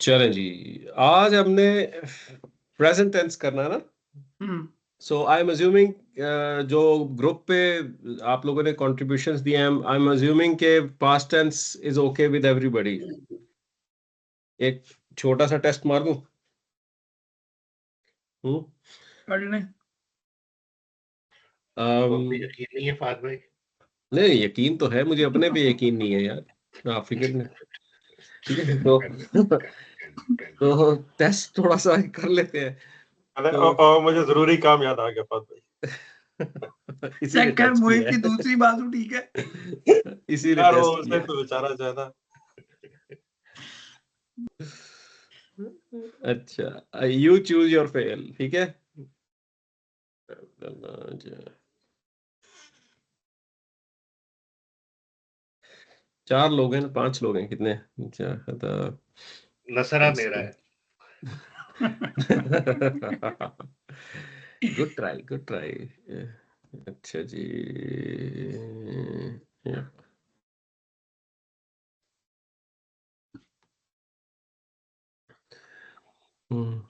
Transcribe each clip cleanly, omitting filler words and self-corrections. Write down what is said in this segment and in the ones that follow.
चलें जी, आज हमने प्रेजेंट टेंस करना है ना? हम्म। सो आई एम अज्यूमिंग जो ग्रुप पे आप लोगों ने कंट्रीब्यूशंस दिए हैं, आई एम अज्यूमिंग के past tense is okay with everybody. एक छोटा सा टेस्ट मार दूं? हम्म। पढ़ लें। यकीन नहीं है फाद भाई। नहीं, यकीन तो है, मुझे अपने पे यकीन नहीं है यार। आप फिक्र नहीं। ठीक है, तो टेस्ट थोड़ा सा कर लेते हैं। अरे तो मुझे जरूरी काम याद आ गया फाद भाई। इसीलिए चेक कर टेस्ट मोहित किया की है। दूसरी बाजू ठीक है। इसीलिए यार वो टेस्ट उसने किया है। तो बेचारा ज्यादा। अच्छा, यू चूज योर फेल, ठीक है। चार लोग हैं, 5 लोग हैं, कितने? अच्छा, नसरा मेरा है। Good try, good try. अच्छा जी। हम्म।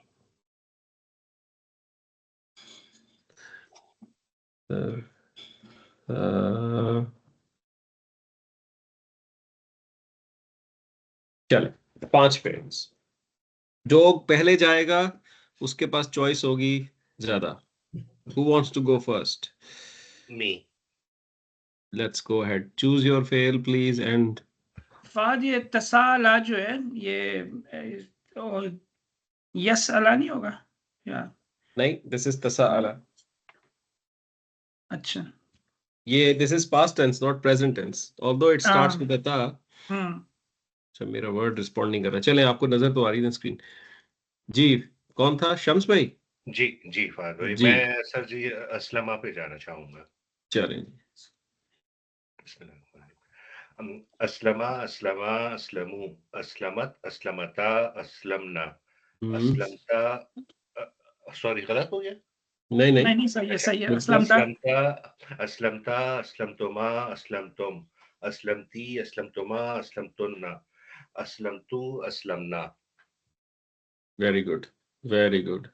चले, 5 पेरेंट्स। जो पहले जाएगा उसके पास चॉइस होगी ज्यादा। Who wants to go first? Me. Let's go ahead, choose your फेल प्लीज। एंड फाद ये तसाला जो है ये यस अला नहीं होगा या? नहीं, दिस इज तसाअला। अच्छा। ये this is past tense not present tense, although it starts हाँ। विद ता। हम्म। अच्छा, मेरा वर्ड रिस्पॉन्ड नहीं कर रहा। चलें, आपको नजर तो आ रही है स्क्रीन। जी, कौन था? शम्स भाई? जी जी फाद भाई, जी, मैं सर जी असलमा पे जाना चाहूंगा। चलें। असलमा, असलमा, असलमू, असलमत, असलमता, असलमना, हम्म। असलमता। सॉरी, गलत हो गया। नहीं नहीं, नहीं नहीं, सही है सही है। बिल्कुल। असलम था। असलमता, असलमता, असलमतुमा, असलमतुम, असलमती, असलमतुमा, असलमतुन्ना, असलमतु, असलमना। Very good, very good.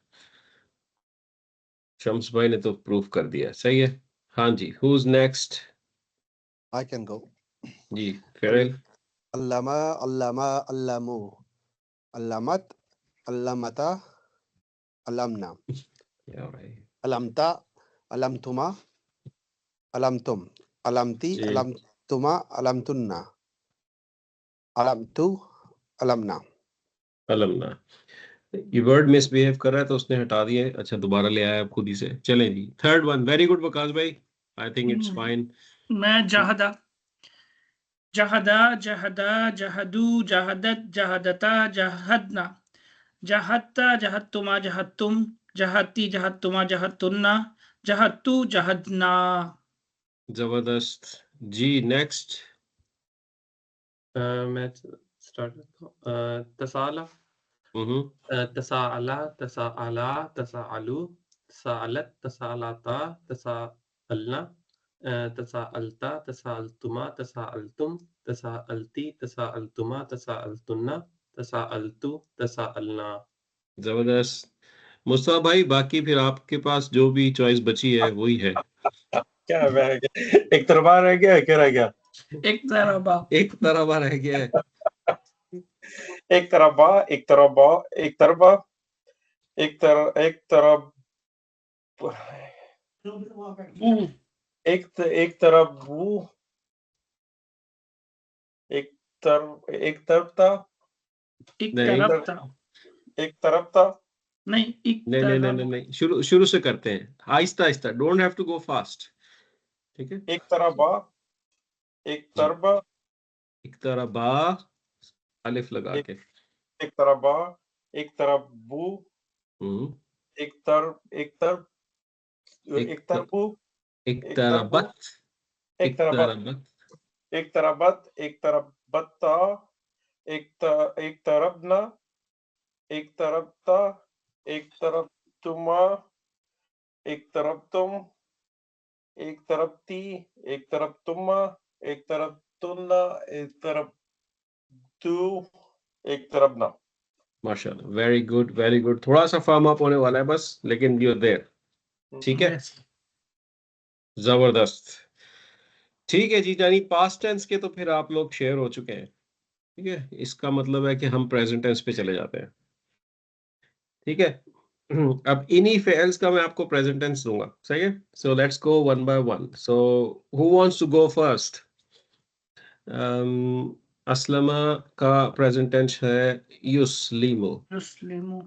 Shams भाई ने तो प्रूफ कर दिया, सही है। हाँ जी, who is next? I can go. जी, फेरेल। Allama, allama, allamu. Allamat, allamata, allamna. या भाई। Alamta, alamtuma, alamtum. Alamti, जी, alamtuma, alamtunna. Alamtu, alamna. अलमना। ये वर्ड मिसबिहेव कर रहा है तो उसने हटा दिया है। अच्छा, दोबारा ले आया अब खुद ही से। चलें जी, third one. Very good Waqas भाई, आई थिंक इट्स फाइन। मैं जहदा, जहदा, जहदा, जहदू, जहदत, जहदता, जहदना, जहदता, जहदतुमा, जहदतुम, जहदती, जहदतुमा, जहदतुन्ना, जहदतु, जहदना। जबरदस्त। जी, नेक्स्ट। मैं स्टार्ट करता हूँ। तसाला, हम्म। तसाअला, तसाअला, तसाअलू, तसाअलत, तसाअलाता, तसाअलना, तसाअलता, तसाअलतुमा, तसाअलतुम, तसाअलती, तसाअलतुमा, तसाअलतुन्ना, तसाअलतु, तसाअलना। जबरदस्त। मुस्तफा भाई, बाकी फिर आपके पास जो भी चॉइस बची है वही है। क्या रह गया? एक तरफा रह गया, क्या रह गया? एक तरबा, एक तरफ रह गया है। एक तरफा, एक तरफा, एक तरफा, एक तरफ, एक तरफ वो, एक तरफ था, एक नहीं तरफ था। एक तरफ था। नहीं, एक नहीं नहीं नहीं नहीं तरफ। नहीं, शुरू शुरू से करते हैं, आहिस्ता आहिस्ता, don't have to go fast. ठीक है एक तरफा, एक जी। तरफा, एक तरफ बा, अलिफ लगा एक के। एक तरफा, एक तरफ वो, हम्म। एक तरफ, एक तरफ, एक एक तरफू, एक एक तरफू, तरबत, एक एक तरफत, तरबत। एक तरबत, एक तरबत्ता, एक तरबना, एक तरबता, एक तरफ तुमा, एक तरफ तुम, एक तरफ ती, एक तरफ तुम्मा, एक तरफ तुन्ना, एक तरफ तू, एक तरफ ना। माशाल्लाह, वेरी गुड। थोड़ा सा फर्म अप होने वाला है बस, लेकिन यू आर देयर। ठीक है, Yes. जबरदस्त। ठीक है जी, यानी पास्ट टेंस के तो फिर आप लोग शेयर हो चुके हैं। ठीक है, इसका मतलब है कि हम प्रेजेंट टेंस पे चले जाते हैं। ठीक है, अब इन्हीं फेल्स का मैं आपको प्रेजेंट टेंस दूंगा, सही है। So let's go one by one. So who wants to go first? असलमा का प्रेजेंट टेंस है युस्लिमु। Muslimu.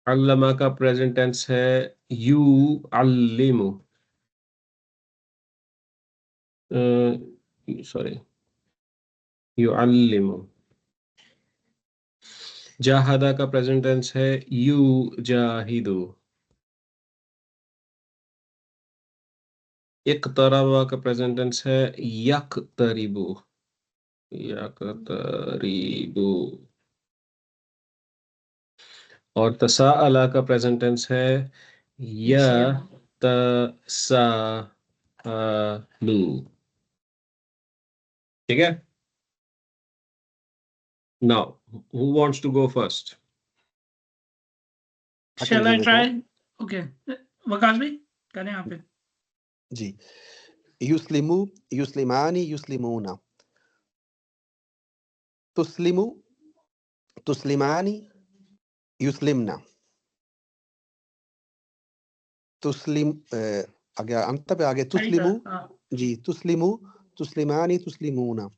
अल्लमा का प्रेजेंट टेंस है यू अल्लिमु। सॉरी, यू अल्लिमु। जाहदा का प्रेजेंट टेंस है यू जाहिदु। इक्तरबा का प्रेजेंट टेंस है यक्तरिबु। यक्तरिबु। और तसाअला का प्रेजेंट टेंस है यतसाअलु। ठीक है, now who wants to go first? Shall I give it try? a- Okay. Waqas भाई करें आप पे। जी, युस्लिमु, युस्लिमानी, युस्लिमूना। तुस्लिमु, तुस्लिमानी, युस्लिमना। तुस्लिम आगे अंत पे आगे तुस्लिमु। हाँ, जी, तुस्लिमु, तुस्लिमानी, तुस्लिमूना।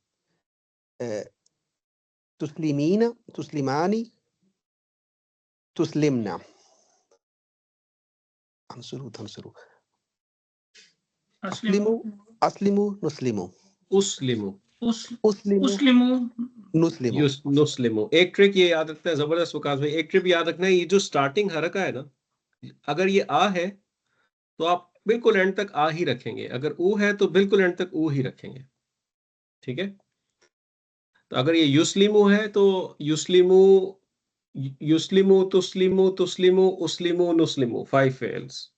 तुस्लिमीना, तुस्लिमानी, तुस्लिमना। अंसुरु तंसुरु। अस्लिमु, अस्लिमु, नुस्लिमु। उस्लिमु। उस्लिमु, उस्लिमु। नुस्लिमु। नुस्लिमु। एक ट्रिक ये याद रखना है, जबरदस्त वकास भाई। एक ट्रिक याद रखना है, ये जो स्टार्टिंग हरका है ना, अगर ये आ है तो आप बिल्कुल एंड तक आ ही रखेंगे, अगर ऊ है तो बिल्कुल एंड तक ऊ ही रखेंगे। ठीक है, तो अगर ये युस्लिमु है तो युस्लिमु, युस्लिमु, तुस्लिमु, तुस्लिमु, उस्लिमु, नुस्लिमु, 5 फेल्स।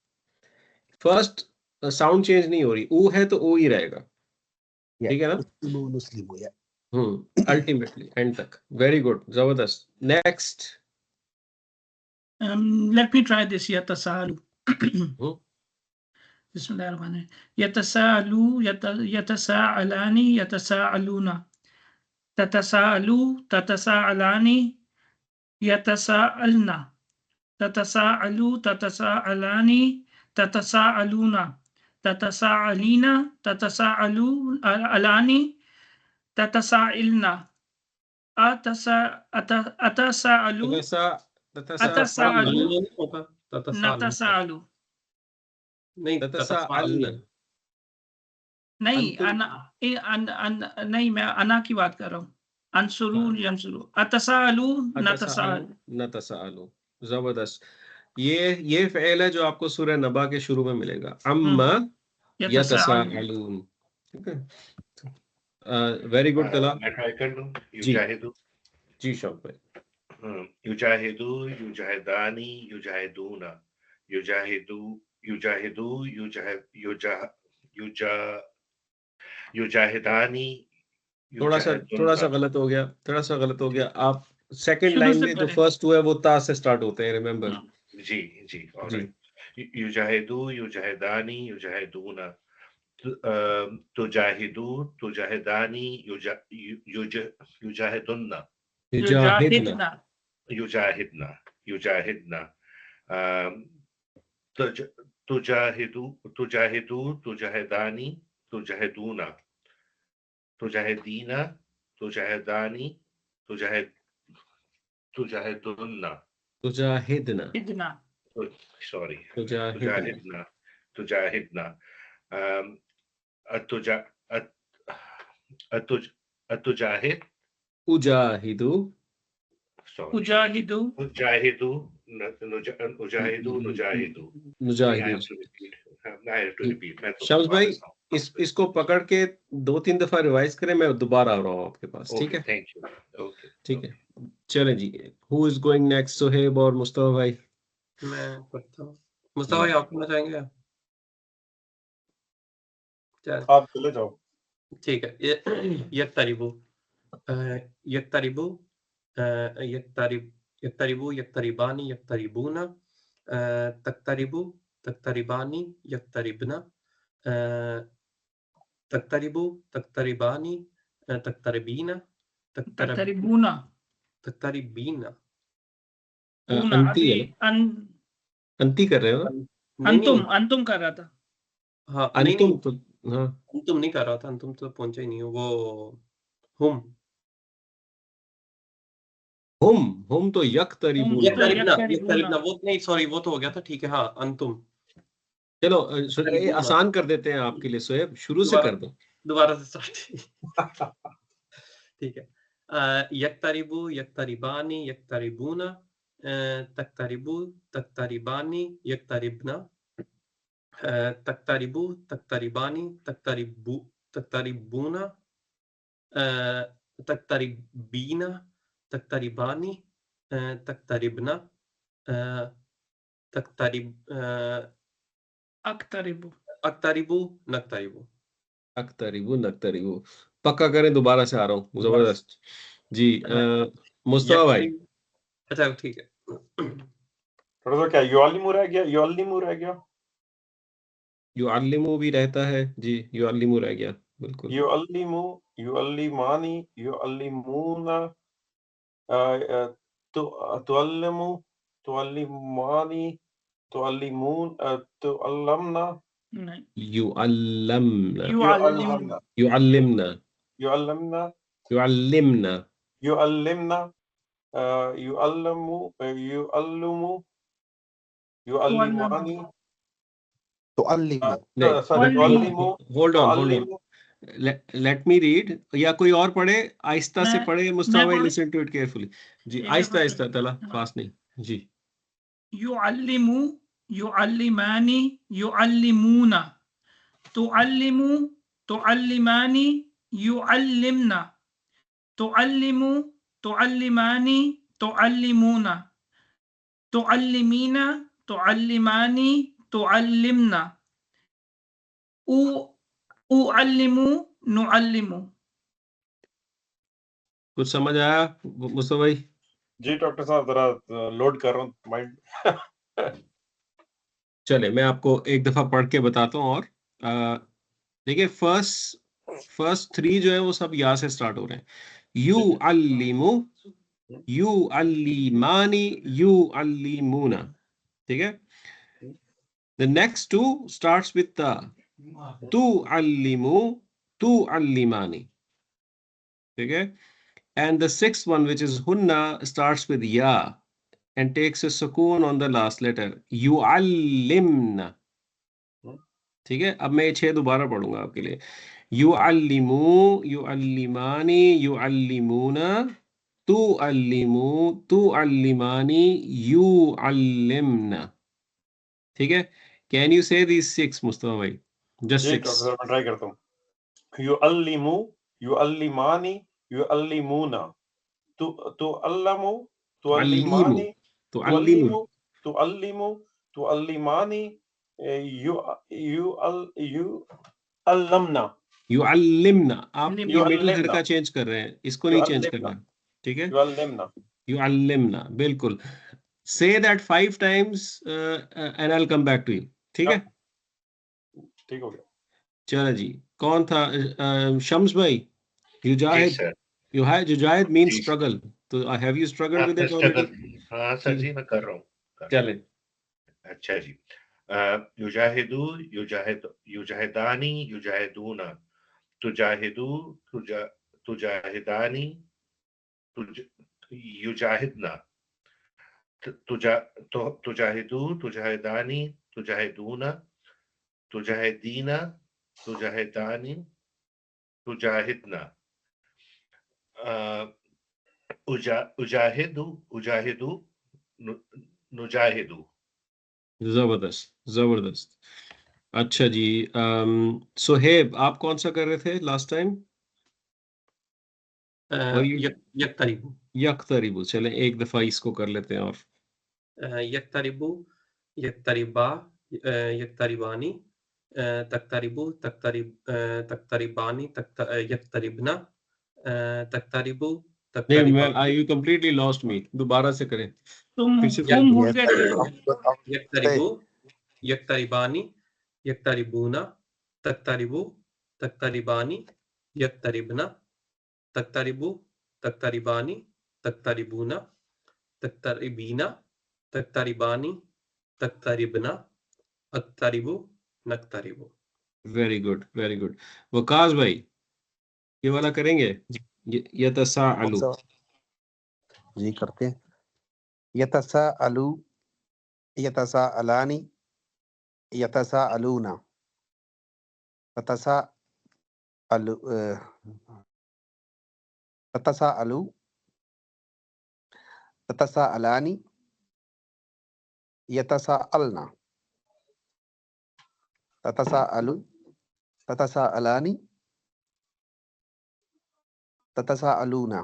फर्स्ट साउंड चेंज नहीं हो रही, ऊ है तो ऊ ही रहेगा। ठीक है ना? उस्लिमु, नुस्लिमु, या। अल्टीमेटली एंड तक। वेरी गुड, जबरदस्त। Next. Let me try this. Yatasalu. Bismillahirrahmanirrahim. Yatasalu, yatasaalani, yatasaaluna. Tatasaalu, tatasaalani, yatasaalna. Tatasaalu, tatasaalani, tatasaaluna. Tatasaalina, tatasaalu alani, tatasailna. Atasaalu, Atasaalu, natasaalu. नहीं, ततसाअल्न। नहीं अंतुम। नहीं, मैं अना की बात कर रहा हूँ। अंसुरू यंसुरू। अतसालू नतसालू। नतसालू। जबरदस्त। ये फ़ेल है जो आपको सूरह नबा के शुरू में मिलेगा, अम्मा यतसाअलून। ठीक है, वेरी गुड तला। मैं ट्राई कर लूं। जी युजाहिदु, जी शौक भाई। युजाहिदु, युजाहिदानी, युजाहिदूना। युजाहिदु, युजाहिदु, युजाहिदानी, थोड़ा सा युजाहिदुना। गलत हो गया, आप सेकंड शुरू लाइन से में जो पढ़े। फर्स्ट हुआ है वो ता से स्टार्ट होते हैं, रिमेंबर। जी, ऑलराइट। युजाहिदु, युजाहिदानी, युजाहिदूना। तुजाहिदु, तुजाहिदानी, युजाहिदुन्ना। युजाहिदना। युजाहिदना, युजाहिदना। तुजाहिदु, तुजाहिदु, तुजाहिदानी, तुजाहिदूना। तुजाहिदीना, तुजाहिदानी, तुजाहिदुन्ना। तुजाहिदना। इतना। Sorry, तुजाहिदना। तुजाहिदना, तुजाहिदना। अतुजा अतुज अतुजाहिद, उजाहिदु। sorry, उजाहिदु। उजाहिदु, उजाहिदु, नुजाहिदु। I मुजाहिदु। have to repeat. I have to repeat. मैं तो शम्स भाई, दोबारा sound- इसको पकड़ के 2-3 दफा रिवाइज करें, मैं दोबारा आ रहा हूँ आपके पास। ठीक Okay, है, thank you. Okay, ठीक है, चलें जी। Who is going next? Suhaib और मुस्तफा भाई। मैं करता हूँ। मुस्तफा भाई, आप करना चाहेंगे? चल, आप चले जाओ। ठीक है। यक्तरिबु, यक्तरिबु, यक्तरिबु यक्तरिबानी यक्तरिबूना तक्तरिबु तक्तरिबानी यक्तरिबना तक्तरिबु तक्तरिबानी तक्तरिबीना तक्तरिबूना तक्तरिबीना ऊना अंती अभी है ना? अंती कर रहे हो ना? अंतुम कर रहा था। हाँ नहीं अंतुम तो हाँ अंतुम नहीं कर रहा था, अंतुम तो पहुंचा ही नहीं हूँ, वो हुम हम तो यक तरीबून यक्तरिबना वो नहीं, सॉरी वो तो हो गया था, ठीक है। हाँ अंतुम, चलो ये आसान कर देते हैं आपके लिए सोएब, शुरू से कर दो। दोबारा से स्टार्ट। ठीक है। यक्तरिबु यक्तरिबानी यक्तरिबूना तक्तरिबु तक्तरिबानी यक्तरिबना तक्तरिबु तक्तरिबानी तक्तरिबूना तक्तरिबीना तक्तरिबानी तक्तरिबना अक्तरिबु अक्तरिबु नक्तरिबु अक्तरिबु नक्तरिबु पक्का करें, दोबारा से आ रहा हूँ, जबरदस्त जी। मुस्तफा भाई, अच्छा ठीक है। थोड़ा सा क्या युअल्लिमु रह गया, युअल्लिमु रह गया, युअल्लिमु भी रहता है जी, युअल्लिमु रह गया बिल्कुल। युअल्लिमु युअल्लिमानी युअल्लिमूना तुअल्लिमु तुअल्लिमानी तुअल्लिमून तुअल्लमना नहीं, युअल्लमना युअल्लिमु युअल्लिमना युअल्लमना युअल्लिमना युअल्लिमना युअल्लमु युअल्लुमु युअल्लिमानी तुअल्लिमु sorry युअल्लिमु होल्ड ऑन तुअल्लिमु लेट मी रीड, या कोई और पढ़े, आहिस्ता से मैं- पढ़े मुस्तफा मैं भाई, पढ़- लिसन टू इट केयरफुली जी, एक आहिस्ता दफा आहिस्ता, तला हाँ। फास्ट नहीं जी। युअल्लिमु युअल्लिमानी युअल्लिमूना तुअल्लिमु तुअल्लिमानी युअल्लिमना तुअल्लिमु तुअल्लिमानी तुअल्लिमूना तुअल्लिमीना तुअल्लिमानी तुअल्लिमना उअल्लिमु नुअल्लिमु। कुछ समझ आया मुस्तफा भाई? जी डॉक्टर साहब, जरा लोड कर रहा हूँ माइंड। चले मैं आपको एक दफा पढ़ के बताता हूँ। और देखिए फर्स्ट 3 जो है वो सब या से स्टार्ट हो रहे हैं। यू अल्लिमु यू अल्लिमानी यू अल्लिमूना, ठीक है। द नेक्स्ट 2 स्टार्ट्स विद ता, तू अल्लिमु तू अल्लिमानी, ठीक है। And the 6th one, which is hunna, starts with ya and takes a sukoon on the last letter. Yu'allimna, ठीक है। अब मैं ये 6 दोबारा पढ़ूंगा आपके लिए। युअल्लिमु युअल्लिमानी युअल्लिमूना तुअल्लिमु तुअल्लिमानी युअल्लिमना, ठीक है। कैन यू से these 6 मुस्तफा भाई? जस्ट जी 6। डॉक्टर साहब, मैं ट्राई करता हूँ। युअल्लिमु युअल्लिमानी युअल्लिमूना तुअल्लमु तुअल्लिमानी तुअल्लिमु तुअल्लिमु तुअल्लिमानी युअल्लमना युअल्लिमना। आप ये मिडिल युअल्लिमना। घर का चेंज कर रहे हैं, इसको नहीं चेंज करना, ठीक है। युअल्लिमना युअल्लिमना, बिल्कुल। Say that 5 times and I'll come back to you, ठीक है। ठीक हो गया। चलो जी, कौन था? शम्स भाई, जी युजाहिद। सर। युजाहिद means जी। struggle, तो have you struggled with it struggle, already? हाँ सर जी मैं कर रहा हूँ। चले अच्छा जी। युजाहिदु युजाहिदानी युजाहिदूना तुजाहिदु तुजाहिदानी युजाहिदना तुजाहिदु तुजाहिदानी तुजाहिदूना तुजाहिदीना तुजाहिदानी तुजाहिदना उजाहिदु उजाहिदु नुजाहिदु। जबरदस्त। अच्छा जी, सोहेब आप कौन सा कर रहे थे लास्ट टाइम? यक्तरिबु यक्तरिबु। चले एक दफा इसको कर लेते हैं। और यक्तरिबु यक्तरिबा यक्तरिबानी तक्तरिबु तक्तरिबानी यक्तरिबना तक्तरिबु नहीं मैं तक्तरिबान यू कंप्लीटली लॉस्ट मी, दोबारा से करें तुम फिर से तुम भूल Yes, गए थे। यक्तरिबु यक्तरिबानी यक्तरिबूना तक्तरिबु तक्तरिबानी यक्तरिबना तक्तरिबु तक्तरिबानी तक्तरिबूना तक्तरिबीना तक्तरिबानी तक्तरिबना अक्तरिबु नक्तरिबु। Very good very good. Waqas भाई ये वाला करेंगे, यतसाअलु। जी करते हैं। यतसाअलु यतसाअलानी यतसाअलूना ततसाअलु ततसाअलु ततसाअलानी यतसाअलना ततसाअलु ततसाअलानी ततसाअलूना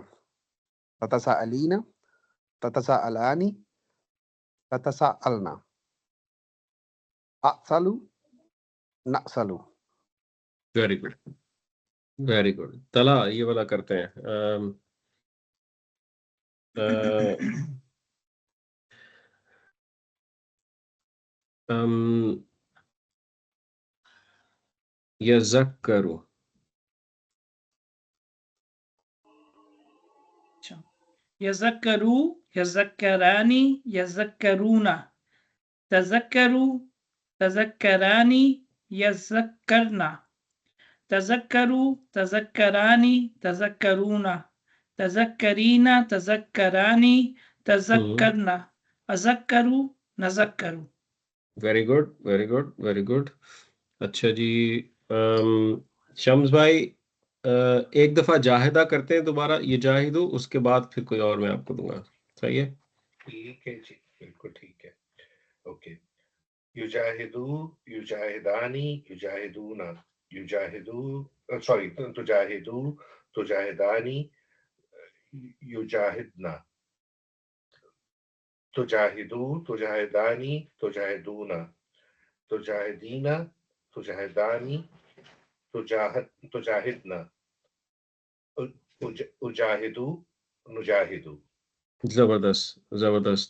ततसाअलीना ततसाअलानी ततसाअलना असलु नसलु। Very good very good. तला ये वाला करते हैं। यज़क्करु। अच्छा, यज़क्करू यज़क्करानी यज़क्करूना तज़क्करू तज़क्करानी यज़क्करना तज़क्करू तज़क्करानी तज़क्करूना तज़क्करीना तज़क्करानी तज़क्करना अज़क्करू नज़क्करू। Very good very good very good. अच्छा जी, शम्स भाई एक दफा जाहिदा करते हैं दोबारा, ये जाहिदू, उसके बाद फिर कोई और मैं आपको दूंगा। सही है? ठीक है जी, बिल्कुल ठीक है। ओके, युजाहिदू युजाहिदानी युजाहिदूना युजाहिदू सॉरी तुजाहिदू तुजाहिदानी युजाहिदना तुजाहिदू तुजाहिदानी तुजाहिदूना तुजाहिदीना तुजाहिदानी तुजाहिदना उजाहिदू नुजाहिदू। जबरदस्त जबरदस्त।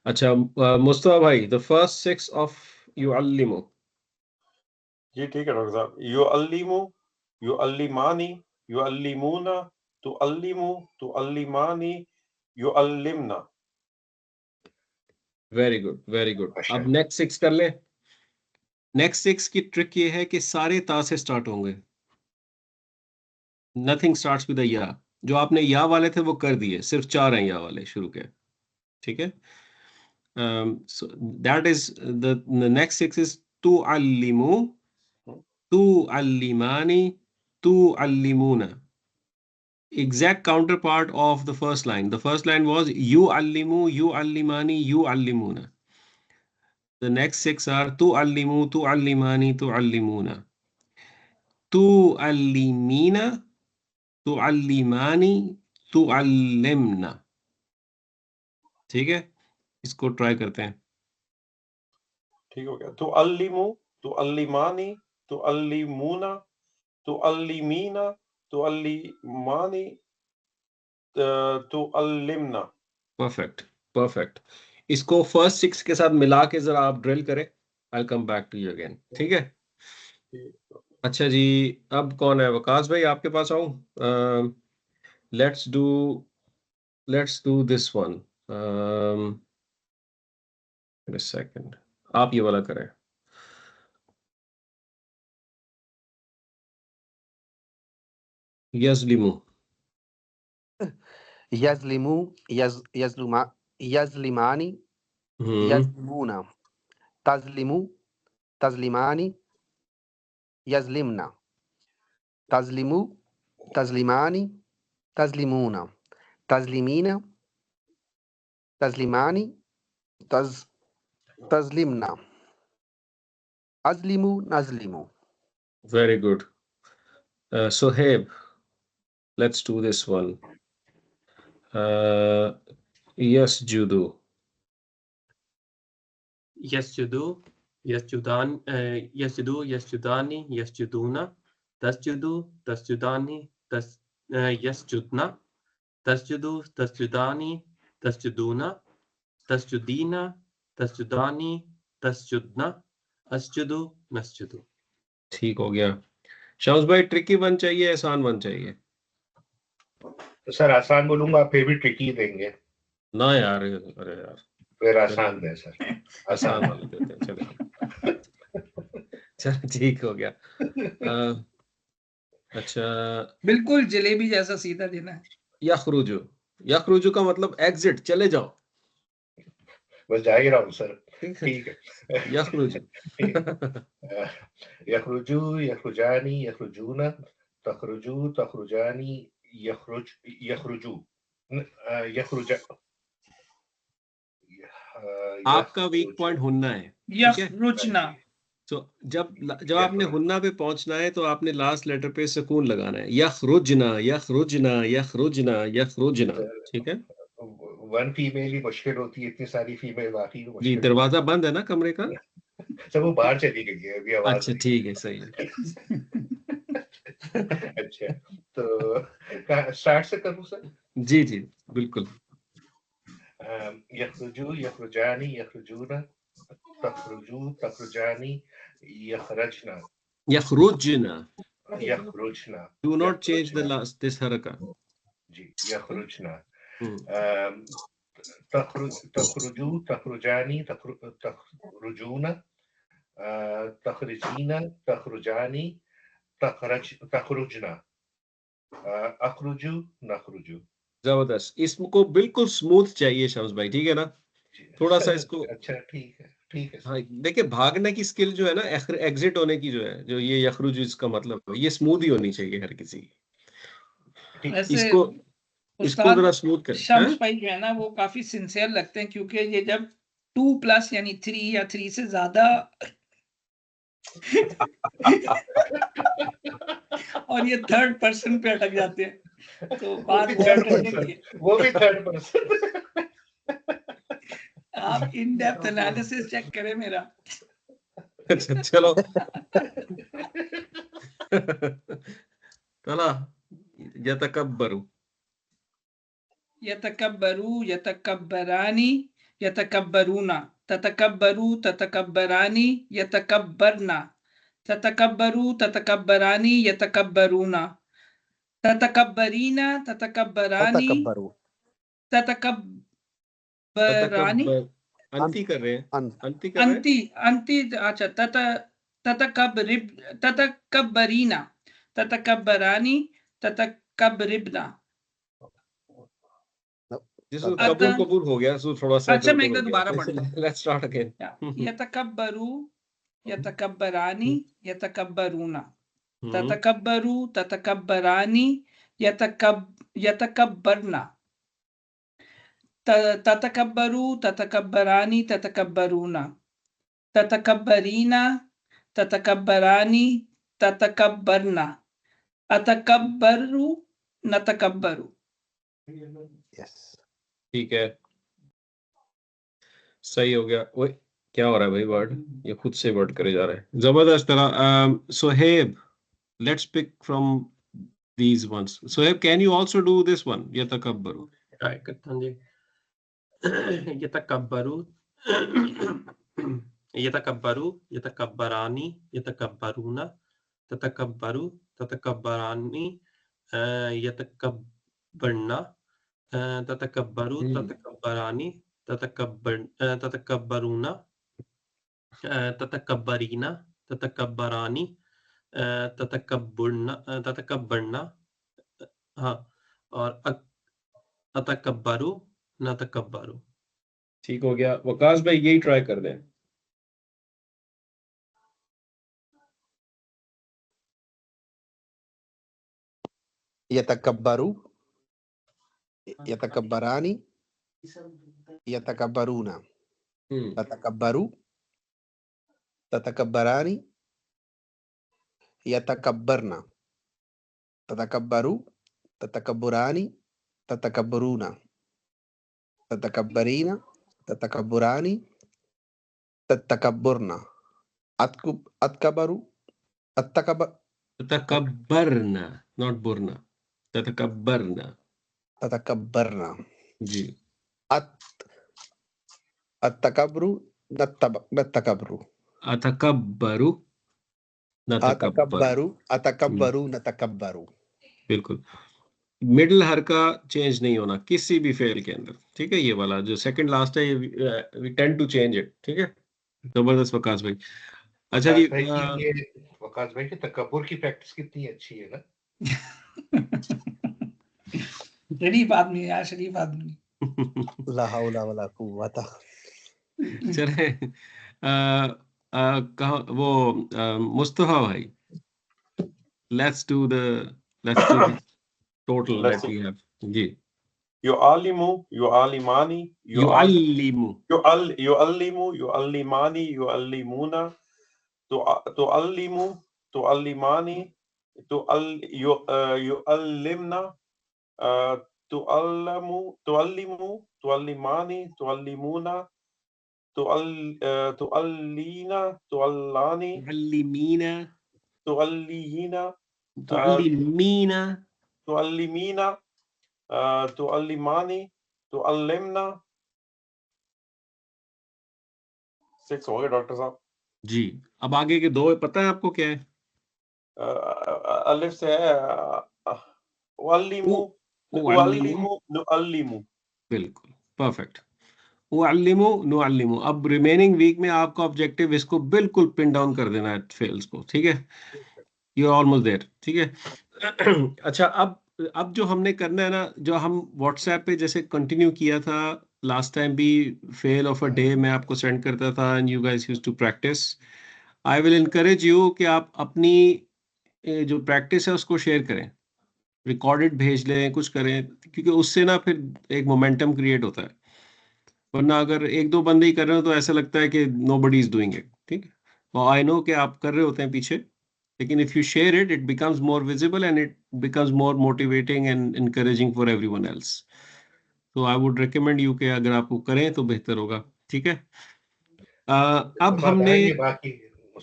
अच्छा मुस्तफा भाई, द फर्स्ट 6 ऑफ युअल्लिमु। जी ठीक है डॉक्टर साहब। युअल्लिमु युअल्लिमानी युअल्लिमूना तुअल्लिमु तुअल्लिमानी युअल्लिमना। Very good very good. अच्छा। अब नेक्स्ट 6 कर लें। नेक्स्ट 6 की ट्रिक ये है कि सारे ता से स्टार्ट होंगे, नथिंग स्टार्ट्स विद या। जो आपने या वाले थे वो कर दिए, सिर्फ 4 हैं या वाले शुरू के। ठीक है? so that is the next 6 is tu'allimu tu'allimani tu'allimuna. Exact counterpart of the first line. The first line was yu'allimu yu'allimani yu'allimuna. The next 6 are tu'allimu tu'allimani tu'allimuna tu'allimina तुअल्लिमानी तुअल्लिमना। ठीक है, इसको ट्राई करते हैं। ठीक हो गया। तुअल्लिमु तुअल्लिमानी तुअल्लिमूना तुअल्लिमीना तुअल्लिमानी तुअल्लिमना। Perfect perfect. इसको फर्स्ट 6 के साथ मिला के जरा आप ड्रिल करें। I come back to you again. ठीक है? अच्छा जी, अब कौन है? वकास भाई आपके पास आऊं? Let's do this one. Second, आप ये वाला करें। यज़लिमु। यज़लिमु यज़लुमा यज़लिमानी यज़लिमूना तज़लिमु तज़लिमानी यज़लिमना तज़लिमु तज़लिमानी तज़लिमूना तज़लिमीना तज़लिमानी तज़लिमना अज़लिमु नज़लिमु। Very good. Sohaib, let's do this one. Yasjudu. यस्जुदु यस्जुदान यस्जुदु यस्जुदानी यस्जुदूना तस्जुदु तस्जुदानी यस्जुदना तस्जुदु तस्जुदानी तस्जुदूना तस्जुदीना तस्जुदानी तस्जुदना अस्जुदु नस्जुदु। ठीक हो गया। शम्स भाई ट्रिकी वन चाहिए, आसान वन चाहिए? तो सर आसान बोलूंगा, फिर भी ट्रिकी देंगे। ना यार, अरे यार फिर आसान दें सर, आसान वाले देते हैं, चलो। चलो ठीक हो गया। अच्छा, बिल्कुल जलेबी जैसा सीधा देना है। यखरुजु, यखरुजु का मतलब एग्जिट, चले जाओ। बस जा ही रहा हूँ सर। ठीक है। यखरुजु। यखरुजु यखरुजानी यखरुजूना तखरुजु तखरुजानी यखरुजु यखरुजा। आपका वीक पॉइंट हुन्ना है, ठीक है? यखरुजना। तो जब आपने हुन्ना पे पहुंचना है तो आपने लास्ट लेटर पे सुकून लगाना है। यखरुजना यखरुजना यखरुजना यखरुजना, ठीक है? वन फीमेल ही मुश्किल होती है, इतनी सारी फीमेल बाकी जी, मुश्किल। दरवाजा बंद है ना कमरे का? सब वो बाहर चली गई है, अभी आवाज अच्छा नहीं। ठीक है, सही है। अच्छा, तो स्टार्ट से करूं सर? जी जी बिल्कुल। यखरुजु यखरुजानी यखरुजूना तखरुजु तखरुजानी यखरजना यखरुजना, यखरुजना। do not change the last this haraka. जी, यखरुजना। हम्म, तखरुजु तखरुजानी तखरुजूना तखरुजीना तखरुजानी तखरुजना अखरुजु नखरुजु। जबरदस्त। इसको बिल्कुल स्मूथ चाहिए शम्स भाई, ठीक है ना? थोड़ा सा इसको, अच्छा ठीक है, ठीक है सर। हाँ देखिए, भागने की स्किल जो है ना, एग्जिट होने की जो है, जो ये यखरुजु इसका मतलब है, ये स्मूथ ही होनी चाहिए हर किसी की। ठीक। ऐसे इसको उस्ताद जरा स्मूथ करें। शम्स भाई जो है ना वो काफी सिंसियर लगते हैं, क्योंकि ये जब 2+ यानी 3 या 3 से ज्यादा और ये थर्ड पर्सन पे अटक जाते हैं तो बात थर्ड बहुत करने की है। पर्सन, वो भी थर्ड पर्सन। आप इन डेप्थ एनालिसिस चेक करें मेरा। अच्छा चलो। चला, यतकब्बरु, यतकब्बरू यतकब्बरानी यतकब्बरूना ततकब्बरू ततकब्बरानी यतकब्बरना ततकब्बरू ततकब्बरानी यतकब्बरूना ततकब्बरीना ततकब्बरानी ततकब्बरू ततकब्बरानी अंती कर रहे हैं, अंत अंती कर रहे हैं। अंति अंति अच्छा ततकब्बरीना ततकब्बरानी ततकब्बरिबना। जिसको अत कबूल कबूल हो गया, सो थोड़ा सा अच्छा मैं गड़बड़ एक हो दोबारा गया। पढ़ता हूँ। Let's start again. यतकब्बरू यतकब्बरानी यतकब्बरूना हम्म, ततकब्बरू ततकब्बरानी यतकब्बरना ततकब्बरू ततकब्बरानी ततकब्बरूना ततकब्बरीना ततकब्बरानी ततकब्बरना अतकब्बरू नतकब्बरू। यस ठीक है, सही हो गया। वो क्या हो रहा है भाई, वर्ड ये खुद से वर्ड करे जा रहा है। जबरदस्त तरह। Sohaib, let's pick from these ones. Sohaib, can you also do this one? Yatakabbaru. Try करता हूँ जी। यतकब्बरू यतकब्बरू यतकब्बरानी यतकब्बरूना ततकब्बरू ततकब्बरानी यतकब्बरना ततकब्बरू ततकब्बरानी ततकब्बरूना ततकब्बरीना ततकब्बरानी ततकब्बरना हाँ, और अतकब्बरू न तकब्बरू। ठीक हो गया। वकास भाई यही ट्राई कर दें। यतकब्बरू यतकब्बरानी यतकब्बरूना ततकब्बरू ततकब्बरानी यतकब्बरना ततकब्बरू ततकब्बुरानी ततकब्बरूना ततकब्बरीना ततकब्बुरानी ततकब्बुरना अतकब्बरू ततकब्बरना, not burna. ततकब्बरना। ततकब्बरना जी अतकब्रु नतकब्रु अतकब्बरु नतकब्बरु अतकब्बरु नतकब्बरु। बिल्कुल मिडिल हरका चेंज नहीं होना किसी भी फेल के अंदर, ठीक है। ये वाला जो सेकंड लास्ट है ये we tend to change it, ठीक है। जबरदस्त वकास भाई। अच्छा जी वकास भाई की तकब्बुर की प्रैक्टिस कितनी अच्छी है ना। शरीफ आदमी है यार, शरीफ आदमी। ला हौला वला कुव्वता। चले कहा वो मुस्तफा भाई, let's do the total Let's that we see. Have. जी युअल्लिमु, युअल्लिमानी, युअल्लिमु युअल्लिमु, युअल्लिमानी, युअल्लिमुना, तुअल्लिमु, तुअल्लिमानी, युअल्लिमना, तुअल्लिमु, तुअल्लिमानी, तुअल्लिमुना, तुअल्लीना, तुअल्लानी, मुअल्लिमीना तुअल्लीना, तुअल्लिमीना तुअल्लिमीना, तुअल्लिमानी, तुअल्लिमना। 6 हो गए डॉक्टर साहब। जी। अब आगे के दो पता है आपको क्या है? अलिफ से है उअल्लिमु, उअल्लिमु, नुअल्लिमु। बिल्कुल परफेक्ट। उअल्लिमु नुअल्लिमु। अब रिमेनिंग वीक में आपका ऑब्जेक्टिव इसको बिल्कुल पिन डाउन कर देना है फेल्स को, ठीक है। यू आर ऑलमोस्ट देयर, ठीक है। अच्छा अब जो हमने करना है ना, जो हम व्हाट्सएप पे जैसे कंटिन्यू किया था लास्ट टाइम भी, फेल ऑफ अ डे मैं आपको सेंड करता था and you guys used to practice. I will encourage you कि आप अपनी जो प्रैक्टिस है उसको शेयर करें, रिकॉर्डेड भेज लें, कुछ करें, क्योंकि उससे ना फिर एक मोमेंटम क्रिएट होता है। वरना अगर एक दो बंदे ही कर रहे हो तो ऐसा लगता है कि नोबडी इज डूइंग इट, ठीक है। और आई नो कि आप कर रहे होते हैं पीछे, लेकिन if you share it it becomes more visible and it becomes more motivating and encouraging for everyone else. तो आई वुड रिकमेंड यू कि अगर आप वो करें तो बेहतर होगा, ठीक है। अब हमने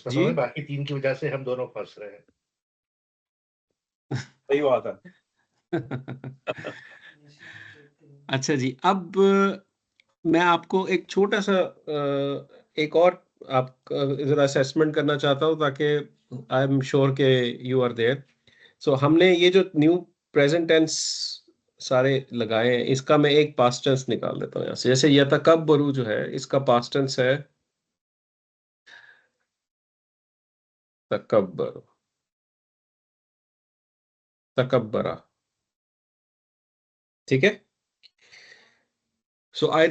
जी बाकी टीम की वजह से हम दोनों फंस रहे हैं। सही बात है। अच्छा जी, अब मैं आपको एक छोटा सा एक और आप जरा असेसमेंट करना चाहता हूँ ताकि आई एम श्योर के यू आर देयर। सो हमने ये जो न्यू प्रेजेंट टेंस सारे लगाए हैं, इसका मैं एक पास्ट टेंस निकाल देता हूँ यहाँ से। जैसे यतकब्बरू जो है इसका पास्ट टेंस है तकब्बर, तकब्बरा, ठीक है। So I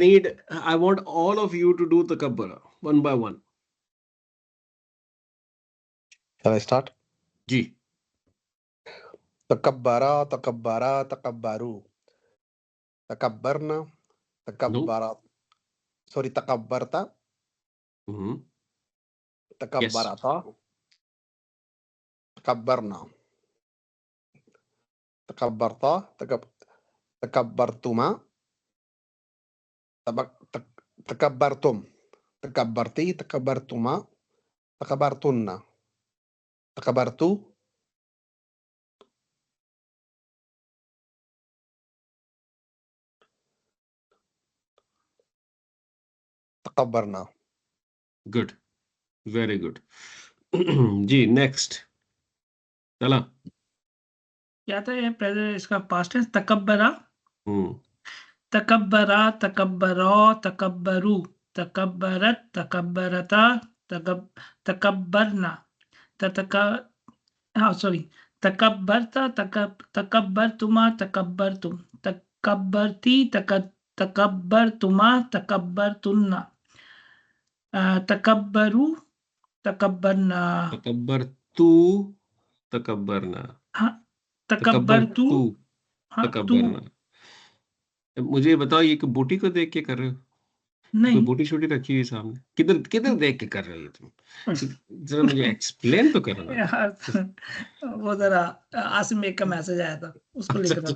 want all of you to do takabbara one by one. Shall I start? जी तकब्बरा तकब्बरा तकब्बरू तकब्बरना तकब्बरा सॉरी तकब्बरता तकब्बरता तकब्बरना तकब्बरता तकब्बरतुमा तकब्बरतुम तकब्बरती तकब्बरतुमा तकब्बरतुन्ना तकब्बरतु तकब्बरना। Good, very good. जी नेक्स्ट चला। क्या था ये प्रेजेंट, इसका पास्ट टेंस तकब्बरा, तकब्बरा, तकब्बरो, तकब्बरू, तकब्बरत, तकब्बरता, तकब्बरना, हाँ सॉरी, तकब्बरता, तकब्बरतुमा, तकब्बरतुम, तकब्बरती, तकब्बरतुमा, तकब्बरतुन्ना, तकब्बरू, तकब्बरना, तकब्बरतू तकब्बरना, हाँ तकब्बरतू, हाँ तू, तकब्बरना। मुझे बताओ ये बूटी को देख के कर रहे हो? कोई नहीं बूटी छोटी रखी हुई सामने, किधर किधर देख के कर रहे हो तुम? जरा मुझे एक्सप्लेन तो करना। यार वो जरा आसिम बेग का मैसेज आया था उसको लेकर था।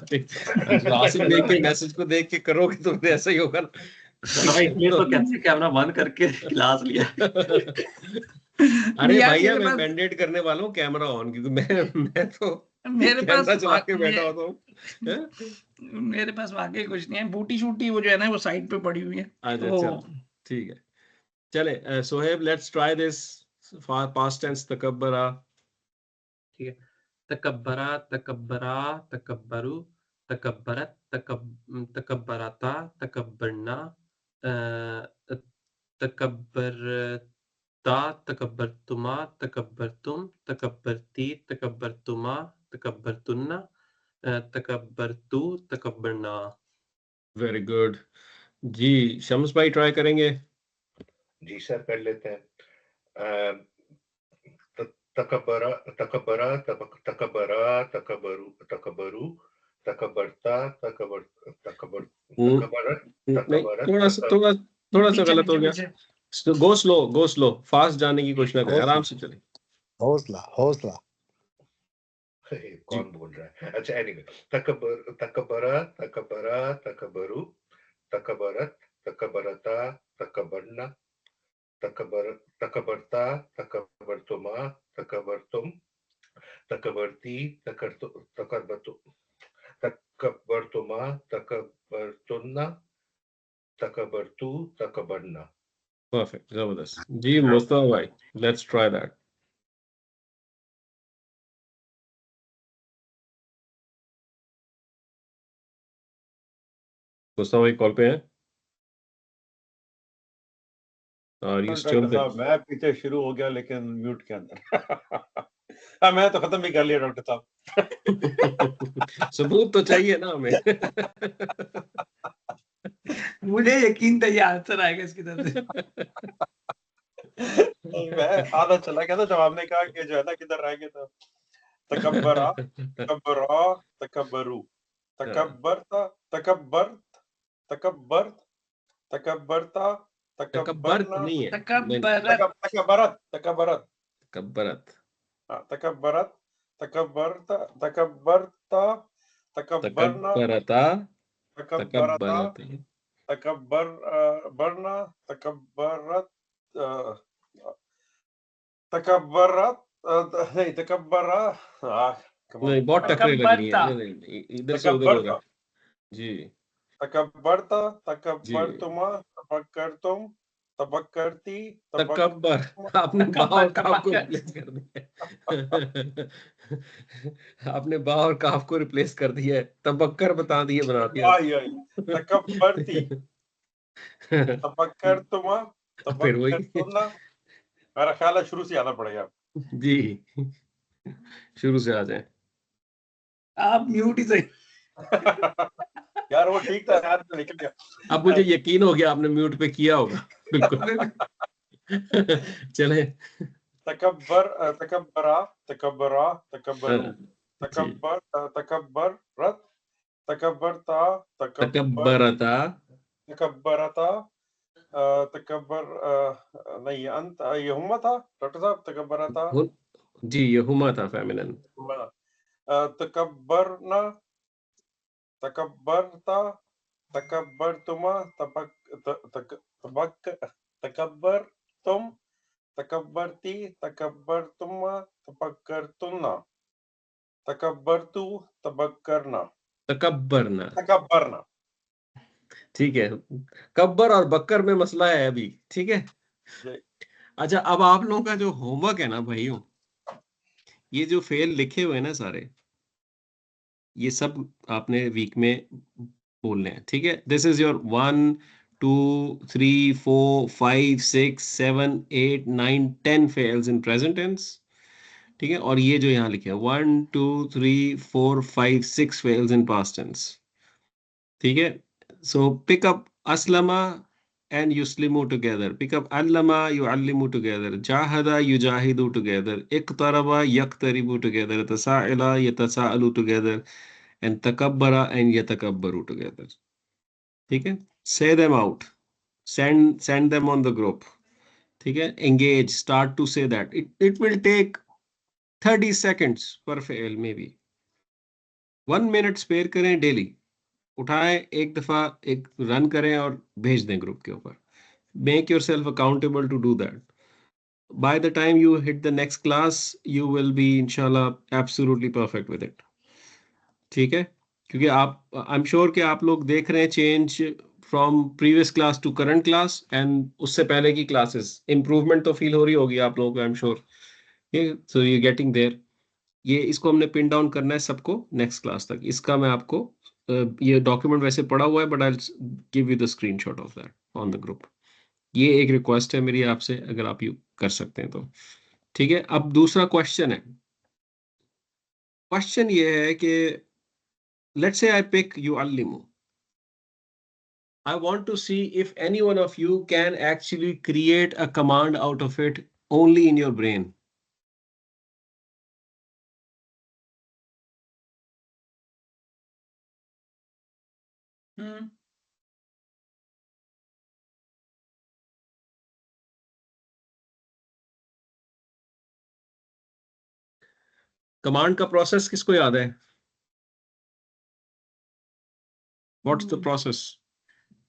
अच्छा, आसिम बेग के मैसेज को देख के करोगे तो फिर ऐसा ही होगा ना। भाई ये तो कैसे कैमरा बंद करके क्लास लिया। अरे यार भैया मेरे मैं पास मैंडेट करने वाला हूँ कैमरा ऑन, क्योंकि मैं तो मेरे पास कैमरा चला के बैठा होता हूँ। मेरे पास वाकई कुछ नहीं है, बूटी शूटी वो जो है ना वो साइड पे पड़ी हुई है। अच्छा तो चल ठीक है चले Sohaib let's try this past tense तकब्बरा ठीक है। तकब्बरा, तकब्बरा, तकब्बरु, तकब्बरत, तकब्बरता, तकब्बरना, तकब्बरता, तकब्बरतुमा, तकब्बरतुम, तकब्बरती, तकब्बरतुमा, तकब्बरतुन्ना, तकब्बरतु, तकब्बरना। वेरी गुड जी शम्स भाई ट्राई करेंगे जी सर कर लेते हैं। तकबरा तकबरा तकबरा तकबरू तकबरू तकबरता तकबर तकबर तकबरत नहीं तकबरत थोड़ा सा पीछे गलत हो पीछे गया पीछे। गो स्लो फास्ट जाने की कोशिश ना करें आराम से चले हौसला हौसला कौन बोल रहा है? अच्छा एनीवे तकबरा तकबरा तकबरू तकबरत तकबरता तकबरना तकबरता तकबरतुमा तकबरतुम तकबरती तकबरतु तकबरतुमा तकबरतुन्ना तकबरतु तकबरना। परफेक्ट जबरदस्त जी मुस्तफा भाई लेट्स ट्राई दैट मुस्तफा भाई कॉल पे हैं और यू स्टिल डॉक्टर साहब मैं पीछे शुरू हो गया लेकिन म्यूट के अंदर हाँ मैं तो खत्म भी कर लिया डॉक्टर साहब सबूत तो चाहिए ना हमें मुझे यकीन था ये आंसर आएगा इसकी तरफ से। मैं आधा चला गया था जब आपने कहा कि जो है ना किधर रह गया था तकब्बरा तकब्बरा तकब्बरू तकब्बरता तकब्बरत तकब्बरत तकब्बरता तकब्बरत तकब्बरना नहीं है तकब्बरत तकब्बरत तकब्बरत तकब्बरत तकब्बरत तकब्बरता तकब्बरता तकब्बरना तकब्बरता तकब्बरता तकब्बरत तकब्बर बरना तकब्बरत तकब्बरत नहीं तकब्बरा नहीं बहुत टकरे लग रही है तकब्बरता नहीं, इधर से उधर हो रहा तकब्बरता है जी तकब्बरता जी तकब्बरतुमा तबक्करतुम तबक्करती तकब्बर आपने बा और काफ को रिप्लेस कर दिया है आपने बा और काफ को रिप्लेस कर दिया है तबक्कर बता दिए बना दिया आई आई तकब्बरती तबक्करतुमा फिर वही तबक्करतुन्ना मेरा ख्याल है शुरू से आना पड़ेगा जी शुरू से आ जाए आप म्यूट ही सही। यार वो ठीक था यार तो निकल गया अब मुझे यकीन हो गया आपने म्यूट पे किया होगा बिल्कुल चले तकब्बर तकब्बरा तकब्बरा तकब्बरू जी तकब्बर तकब्बरत तकब्बरता तकब्बर तकब्बरता तकब्बरता तकब्बर नहीं अंत ये हुम्मा था डॉक्टर साहब तकब्बरता जी ये हुमा था फेमिनिन तकब्बरना तकब्बरता तकब्बरतुमा तकब्बर तुम तकब्बरती तकब्बरतुमा तबक्करतुन्ना तकब्बरतु तबक्करना तकब्बरना तकब्बरना ठीक है कब्बर और बक्कर में मसला है अभी ठीक है जी। अच्छा अब आप लोगों का जो होमवर्क है ना भाइयों ये जो फेल लिखे हुए हैं ना सारे ये सब आपने वीक में बोलने हैं ठीक है this is your 1 2 3 4 5 6 7 8 9 10 fails in present tense ठीक है और ये जो यहाँ लिखे हैं 1 2 3 4 5 6 फेल्स इन पास्ट टेंस ठीक है so pick up aslama and yuslimu together pick up allama yuallimu together jahada yujahidu together iqtaraba yaqtaribu together tasa'ila yatasa'alu together and takabbara and yatakabbaru together ठीक है say them out send them on the group ठीक है engage start to say that it will take 30 seconds per fail maybe 1 minute spare करें daily उठाएं एक दफा एक run करें और भेज दें ग्रुप के ऊपर make yourself accountable to do that by the time you hit the next class you will be इंशाल्लाह एब्सोल्युटली परफेक्ट विद इट ठीक है क्योंकि आप, आई एम श्योर कि आप लोग देख रहे हैं change from previous class to current class and उससे पहले की क्लासेस, इंप्रूवमेंट तो फील हो रही होगी आप लोगों को, I am sure. So you getting there. ये इसको हमने पिन डाउन करना है सबको नेक्स्ट क्लास तक। इसका मैं आपको ये डॉक्यूमेंट वैसे पड़ा हुआ है, but I give you the screenshot of that on the group. ये एक रिक्वेस्ट है मेरी आपसे, अगर आप यू कर सकते हैं तो ठीक है। अब दूसरा क्वेश्चन है। क्वेश्चन ये है कि लेट्स से आई पिक युअल्लिमु. I want to see if any one of you can actually create a command out of it only in your brain. Command का प्रोसेस किसको याद है? What's the process?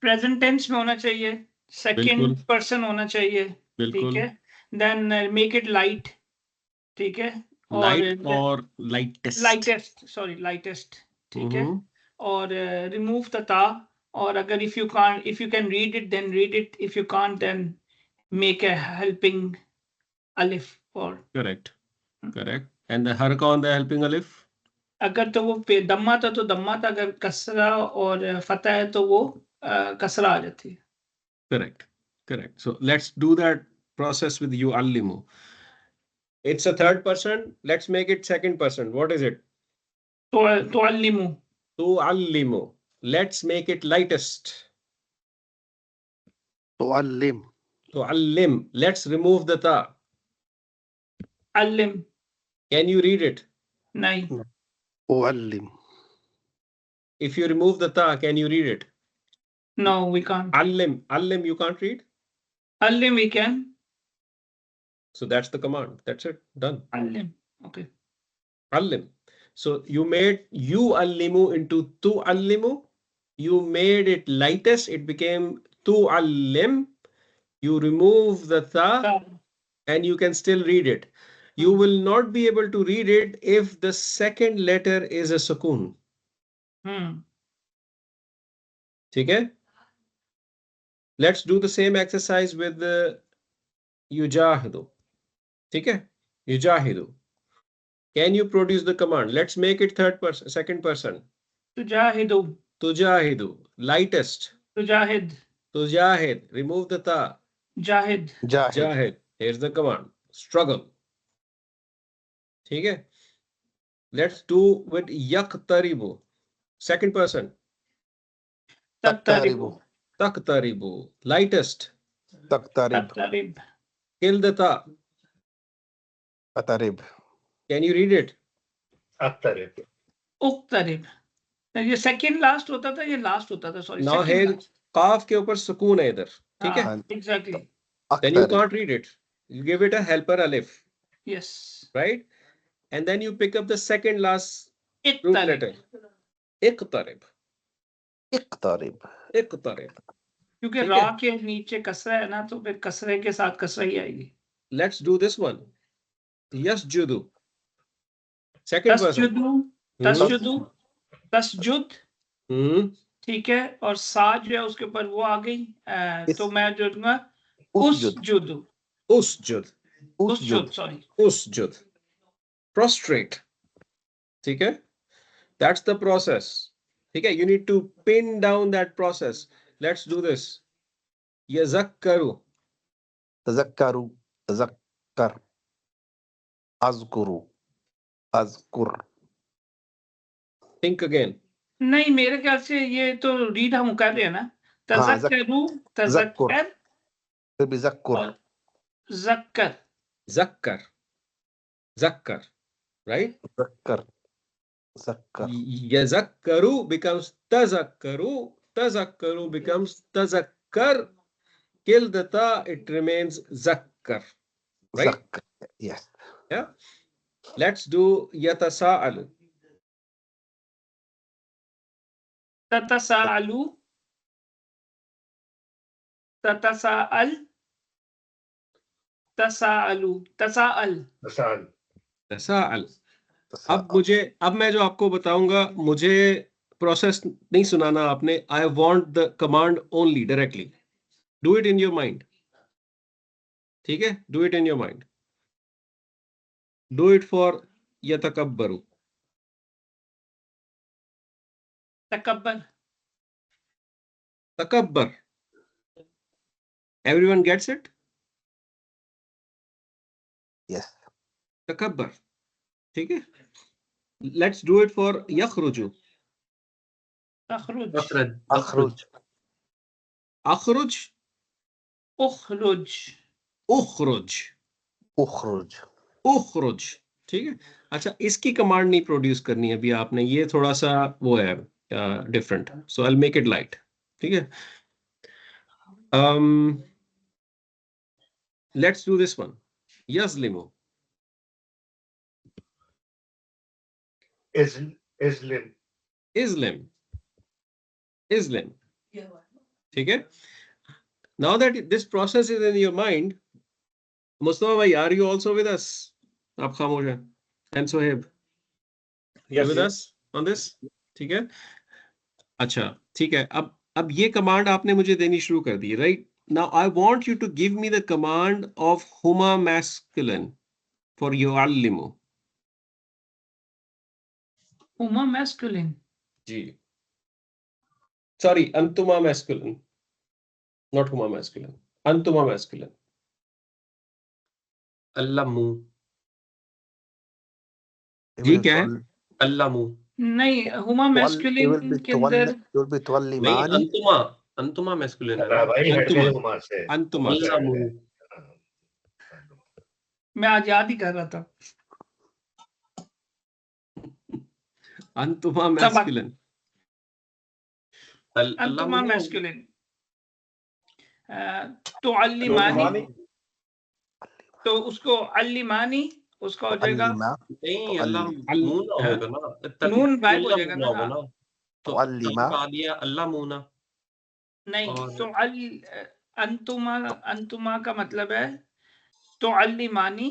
Present tense में होना चाहिए, second बिल्कुल। Person होना चाहिए, बिल्कुल। ठीक है, देन मेक इट लाइट, ठीक है, लाइट और लाइटेस्ट। लाइटेस्ट, ठीक है, और रिमूव द ता, और अगर if you can read it then read it, if you can't then make a helping अलिफ फॉर। करेक्ट एंड द हरका ऑन द हेल्पिंग अलिफ, अगर तो वो दम्मा था तो दम्मा था, अगर कसरा और फतह है तो वो कसरा आ जाती है। correct. So let's do that process with yu'allimu. It's a third person, let's make it second person. What is it? तुअल्लिमु। Tu'allimu. Let's make it lightest. तुअल्लिम Tu'allim. Let's remove the ta. अल्लिम। Can you read it? नहीं। उअल्लिम If you remove the ta, can you read it? No, we can't. Allim you can't read. Allim we can. So that's the command. That's it. Done. Allim. Okay. Allim. So you made yu'allimu into tu'allimu. You made it lightest. It became tu'allim. You remove the tha and you can still read it. You will not be able to read it if the second letter is a sukoon. Okay? Let's do the same exercise with the yujahidu. Okay? Yujahidu. Can you produce the command? Let's make it third person, second person. Tujahidu. Tujahidu. Lightest. Tujahid. Tujahid. Remove the ta. Jahid. Jahid. Here's the command. Struggle. Okay? Let's do with yaqtaribu. Second person. Taqtaribu. Taqtaribu. Lightest. तक्तरिब Taqtarib. Kill the ta. अतरिब Can you read it? अक्तरिब Uqtarib. ये second last होता था, ये last होता था, sorry. Now here काफ के ऊपर सुकून है इधर, ठीक है? Exactly. Then you अक्तरिब can't read it. You give it a helper alif, yes. right? And then you pick up the second last root letter. Iqtarib. इक्तरिब Iqtarib. क्योंकि ठीक रा है। के नीचे कसरा है ना, तो फिर कसरे के साथ कसरा ही आएगी। Let's do this one. Yasjudu. Second person. तस्जुदु, तस्जुद, Hmm. ठीक है, और सा जो है उसके ऊपर वो आ गई, तो मैं जो दूंगा उसजुद उसजुदु, Usjud. उसजुद, सॉरी। Usjud. Prostrate. ठीक है? That's the process. ठीक है? You need to pin down that process. Let's do this. Yazakkaru. तज़क्करु तज़क्कर अज़कुरु अज़कुर Think again. नहीं, मेरे ख्याल से ये तो रीड हम कर रहे हैं ना। हाँ, तज़क्करु, ज़क्कुर। तज़क्कर फिर भी ज़क्कुर और ज़क्कर। Zakkar. Zakkar. Right? ज़क्कर ज़क्कर Yazakkaru becomes tazakkaru. Tazakkaru becomes tazakkar. Kill the ta, it remains zakkar. Right? ज़क्कर yes Yeah. Let's do yatasaalu. ततसाअलु, ततसाअल, तसाअलु, तसाअल। असाल Tasaal. अब मैं जो आपको बताऊंगा, मुझे प्रोसेस नहीं सुनाना आपने. I want the command only directly. Do it in your mind. ठीक है, do it in your mind. Do it for यतकब्बरु. तकब्बर. तकब्बर. Everyone gets it. Yes. तकब्बर. ठीक है. लेट्स डू इट फॉर यखरुजु. तखरुज. अखरज. अखरुज. उखरुज. उखरुज. उखरुज. उखरुज. ठीक है. अच्छा, इसकी कमांड नहीं प्रोड्यूस करनी है अभी आपने. ये थोड़ा सा वो है different. So I will make it light. ठीक है. Let's do this one. यस्लिमु. Islim. Islam. Islam. ठीक है. Now that this process is in your mind, Mustafa bhai, are you also with us? आप खामोश हैं. And Sohaib, you with us on this? ठीक है. अच्छा, ठीक है. अब ये कमांड आपने मुझे देनी शुरू कर दी, right? Now I want you to give me the command of huma masculine for yu'allimu. Huma masculine. Ji. Sorry, antuma masculine. Not huma masculine. Antuma masculine. अल्लामू. जी क्या है? अल्लामू. नहीं, हुमा मैस्कुलिन के अंदर It will be नहीं, tuallimani. अंतुमा. अंतुमा मैस्कुलिन है हाँ ना. भाई, हट अंतुमा. गए हुमा से. अंतुमा. अल्लामू. मैं आज याद ही कर रहा था. अंतुमा मैस्कुलिन. अंतुमा मैस्कुलिन. तो अल्लिमानी, तो उसको अल्लिमानी उसका हो जाएगा. नहीं, अल्लामू ना होगा ना. नून गायब हो जाएगा ना. तो तुअल्लिमा. कहा दिया अल्लामूना. नहीं, और- तो अंतुमा का मतलब है तो अल्लिमानी.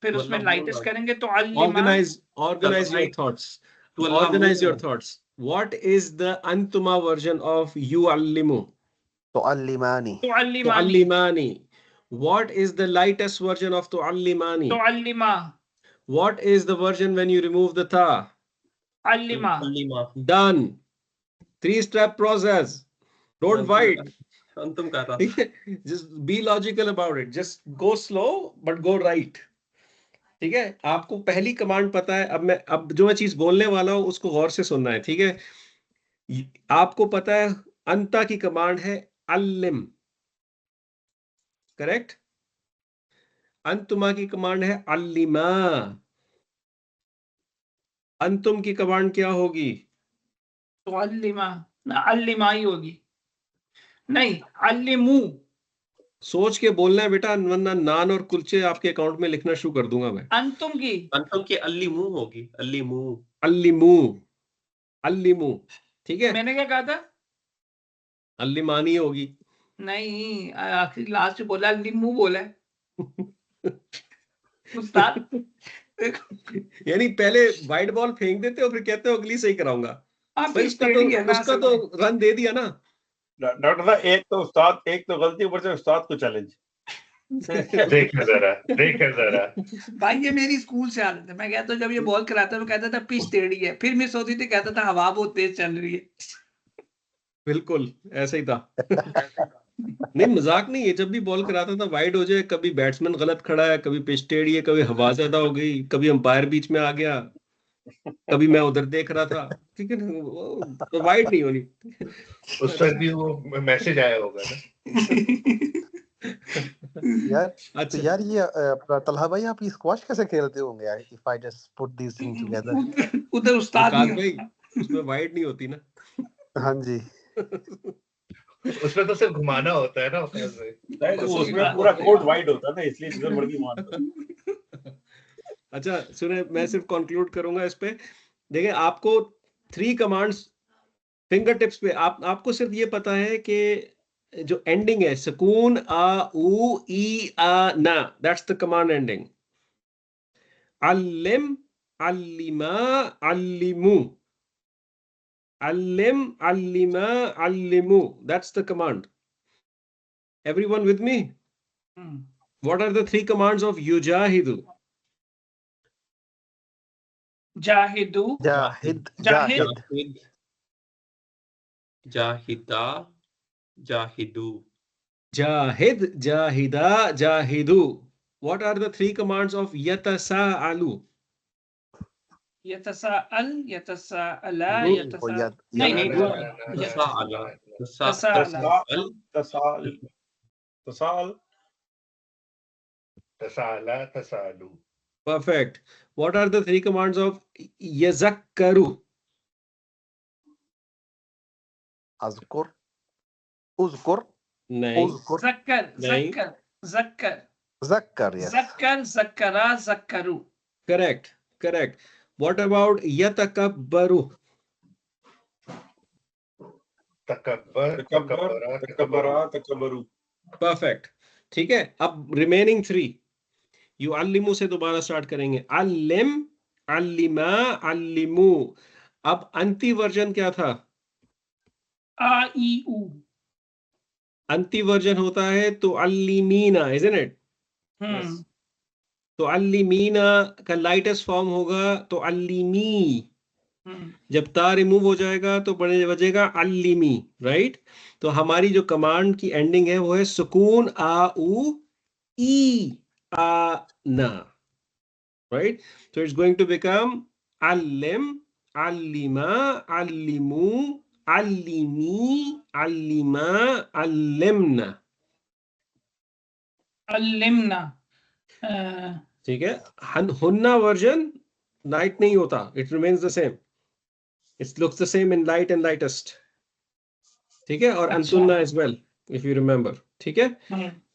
फिर उसमें मतलब लाइटेस्ट बोलना। करेंगे तो अल्लिमा. Organize your thoughts. To Organize your अल्लामू. thoughts. What is the antuma version of yu'allimu? Tuallimani. तो अल्लिमानी. Tu'allimani. What is the lightest version of tu'allimani? तो अल्लिमा. What is the version when you remove the ta? अल्लिमा. अल्लिमा. Done. 3-step process. Don't fight. अंतुम कहा था. ठीक है. Just be logical about it. Just go slow but go right. ठीक है. आपको पहली command पता है. अब जो मैं चीज बोलने वाला हूं उसको गौर से सुनना है. ठीक है. आपको पता है अंता की कमांड है अल्लिम. करेक्ट. अंतुमा की कमांड है अल्लिमा. अंतुम की कमांड क्या होगी? तो अल्लिमा. अल्लिमा ही होगी. नहीं, अल्लिमू. सोच के बोलना है बेटा, वरना नान और कुलचे आपके अकाउंट में लिखना शुरू कर दूंगा मैं. अंतुम की. अंतुम की अल्लिमू होगी. अल्लिमू. अल्लिमू. अल्लिमू. ठीक है. मैंने क्या कहा था? अल्लिमानी होगी. नहीं, आखिरी लास्ट बोला अल्लिमू बोला है. उस्ताद. यानी पहले व्हाइट बॉल फेंक देते हो फिर कहते हो अगली सही कराऊंगा. आप भाई उसका तो रन दे दिया ना. डॉक्टर साहब, एक तो गलती, ऊपर से उस्ताद को चैलेंज. देखा जरा. भाई ये मेरी स्कूल से आदत है. मैं कहता हूँ जब ये बॉल कराता वो कहता था पिच टेढ़ी है. फिर मिस होती थी कहता था हवा बहुत तेज चल रही है. बिल्कुल ऐसा ही था. नहीं मजाक नहीं है. जब भी बॉल कराता था वाइड हो जाए, कभी बैट्समैन गलत खड़ा है, कभी पिच टेढ़ी है, कभी हवा ज्यादा हो गई, कभी अंपायर बीच में आ गया, कभी मैं उधर देख रहा था. ठीक है ना. तो वाइड नहीं होनी. उस वक्त भी वो मैसेज आया होगा ना. यार अच्छा. तो यार ये तलहा भाई, आप ये स्क्वॉश कैसे खेलते होंगे यार? If I just put this thing together. उधर उस्ताद विकास नहीं भाई उसमें वाइड नहीं होती ना. हाँ जी. उसमें तो सिर्फ घुमाना होता है ना. उसमें पूरा कोर्ट वाइड होता है ना, इसलिए जिधर मर्जी मारता. अच्छा सुने, मैं सिर्फ कंक्लूड करूंगा इस पे. देखिए आपको 3 कमांड्स फिंगर टिप्स पे. आपको सिर्फ ये पता है कि जो एंडिंग है सुकून आ उ ई आ ना, दैट्स द कमांड एंडिंग. अल्लिम, अल्लिमा, अल्लिमू. Allim, allima, allimu. That's the command. Everyone with me? What are the 3 commands of yujahidu? Jahidu. Jahid. Jahid. Jahid, Jahida, Jahidu. Jahid, jahida, jahidu. What are the 3 commands of yatasa'alu? Yatasa'al, yatasa'ala, No. Or yad. नहीं, Tasa'ala, Tasa'ala. Tasa'al, Tasala, tasalu. Perfect. What are the 3 commands of yazakkaru? Azkur. Uzkur. Nahin. Uzkur. Zakkar, Nahin. zakkar, zakkar. Zakkar. Yes. Zakkar, zakkara, zakkaru. Correct. Correct. What about yatakabbaru? Takabbar, Takabbar, takabbara, Takabbara, Takabbaru. Perfect. ठीक है. अब remaining 3. You allimu से दोबारा start करेंगे. Allim, allima, allimu. अब अंति version क्या था? A, I, U. अंति version होता है तो अल्लिमीना, isn't it? Hmm. तो अल्लिमीना का लाइटेस्ट फॉर्म होगा तो अल्लिमी. जब ता रिमूव हो जाएगा तो बजेगा अल्लिमी, राइट? तो हमारी जो कमांड की एंडिंग है वो है सुकून आ उ ई आ ना, राइट? तो इट्स गोइंग टू बिकम अल्लिम, अल्लिमा, अल्लिमू, अल्लिमी, अल्लिमा, अल्लिमना. Allimna. ठीक है. हुन्ना वर्जन नाइट नहीं होता, it remains the same. It looks the same in light and lightest. ठीक है. और अंतुन्ना as well if you remember. ठीक है.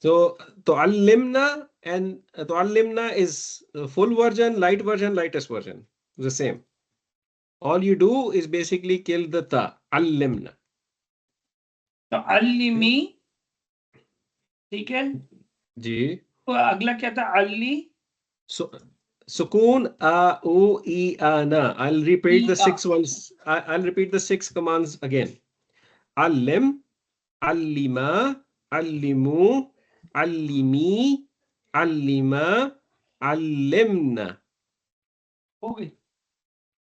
तो अल्लिमना एंड तो अल्लिमना is full version, light version, lightest version, the same. All you do is basically kill the ता. अल्लिमना. तो अल्लिमी, ठीक है. जी. तो अगला क्या था? अल्ली. सुकून आ उ ई आ ना. I'll repeat the E, uh. 6 ones. I'll repeat the 6 commands again. Allim, allima, allimu, allimi, allima, allimna. हो गई.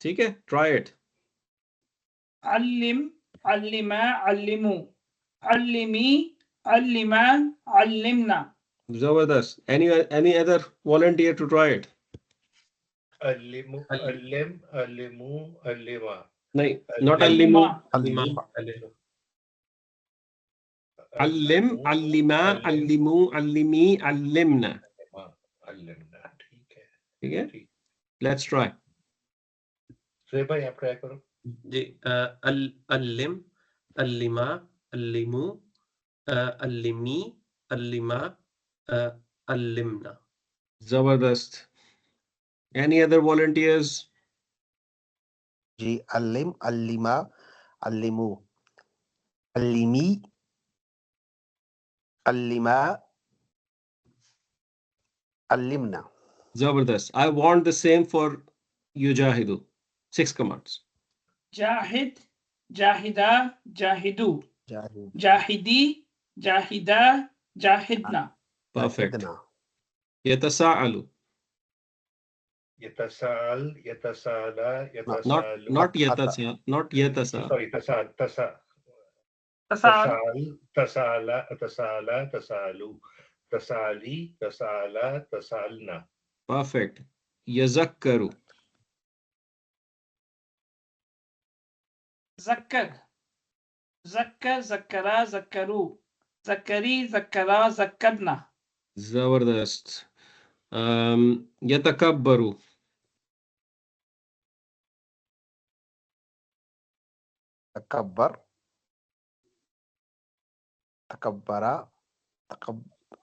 ठीक है. Try it. अल्लिम, अल्लिमा, अल्लिमू, अल्लिमी, अल्लिमा, अल्लिमना. Zabardast. Any other volunteer to try it? Allimu, allim, allimu, allima. नहीं, not allimu. अल्लिमा. Allima. Allim, allima, allimu, allimi, allimna. Allimna. ठीक है. ठीक है. Let's try. सुहेब भाई आप ट्राई करो. जी. अल्लिम, अल्लिमा, अल्लिमू, अल्लिमी, अल्लिमा, अल्लिमना. Zabardast. Any other volunteers? Ji. Allim. Allima. Allimu. Allimi. Allima. Allimna. Zabardast. I want the same for Yujahidu. 6 commands. Zahid, Zahida, जाहिदू, Jahid. जाहिदी, Zahida, जाहिदना. Perfect. Jahidna. Yatasa'alu. Yatasal, yatasala, yatasalu. Not yatasa. Not yatasa. Sorry, tasal, तसाल, tasal, tasala, tasala, tasalu, tasali, tasala, tasalna. Perfect. Yazakkaru. जक्कर, जक्कर, जक्करा, जक्करू, जक्करी, जक्करा, जक्करना. Zabardast. Yatakabbaru. Takabbar. Takabbara.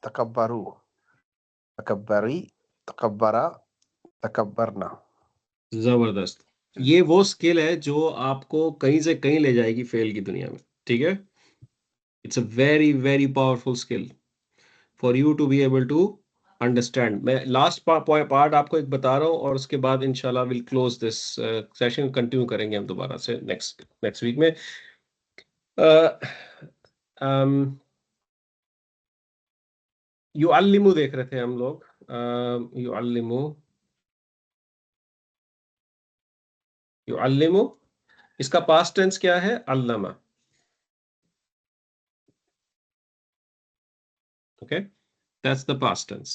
Takabbaru. Takabbari. Takabbara. Takabbarna. जबरदस्त. ये वो skill है जो आपको कहीं से कहीं ले जाएगी फेल की दुनिया में. ठीक है. It's a very very powerful skill for you to be able to understand. मैं लास्ट पार्ट आपको एक बता रहा हूँ और उसके बाद इंशाल्लाह will close this session, continue करेंगे हम दोबारा से नेक्स्ट वीक में। युअल्लिमु देख रहे थे हम लोग। युअल्लिमु युअल्लिमु, इसका पास्ट टेंस क्या है? अल्लमा। Okay, that's the past tense.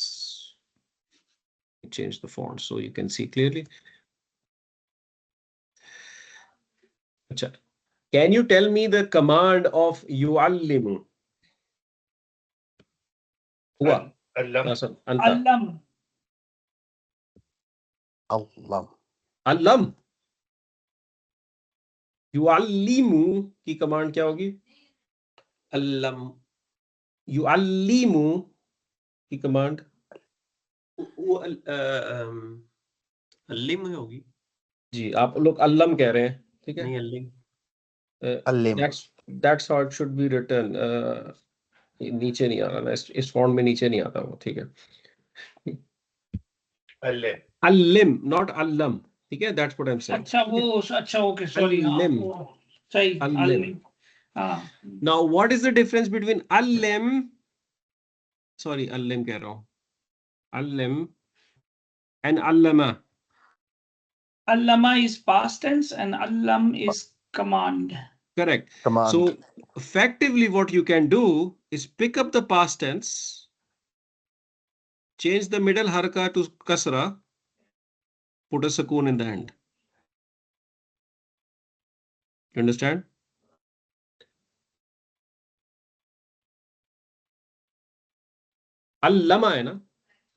Change the font so you can see clearly. Acha. Can you tell me the command of yu'allimu? Huwa. Allam. Anta. Allam. Allam Allam. युअल्लिमु की कमांड क्या होगी? अल्लम युअल्लिमु की command वो अल्लिम होगी। जी, आप लोग अल्लम कह रहे हैं, ठीक है? नहीं अल्लिम। अल्लिम That's how it should be written. नीचे नहीं आ रहा ना, इस फॉन्ट में नीचे नहीं आता वो, ठीक है? Allam. अल्लिम, नॉट अल्लम, ठीक है? That's what I'm saying. अच्छा वो अच्छा ओके सॉरी हाँ Allim. वो सही Allim. अल्लिम हाँ Now, what is the difference between allim? Sorry, allim कह रहा हूँ. Allim and allama. allama is past tense and allam is command. Correct. Command So, effectively, what you can do is pick up the past tense, change the middle haraka to kasra, put a sukoon in the end. You understand? allama है ना,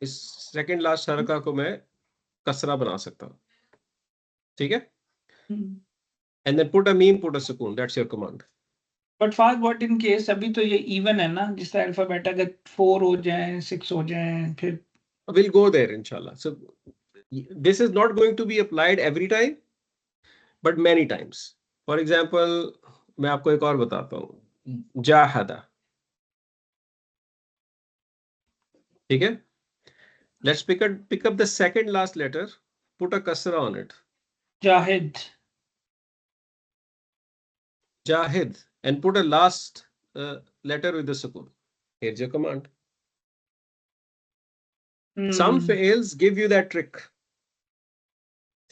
इस second last हरका को मैं कसरा बना सकता हूँ, ठीक है? And then put a meme, put a sukoon. That's your command. But fast what in case अभी तो ये even है ना, जिस अल्फाबेट अगर 4 हो जाए 6 हो जाए फिर We'll go there, inshallah. So, this is not going to be applied every time, but many times. For example, मैं आपको एक और बताता हूँ, जाहदा, ठीक है? Let's pick up the second last letter, put a kasra on it, Zahid jahid, and put a last letter with the sukoon. Here's your command. Some fails give you that trick,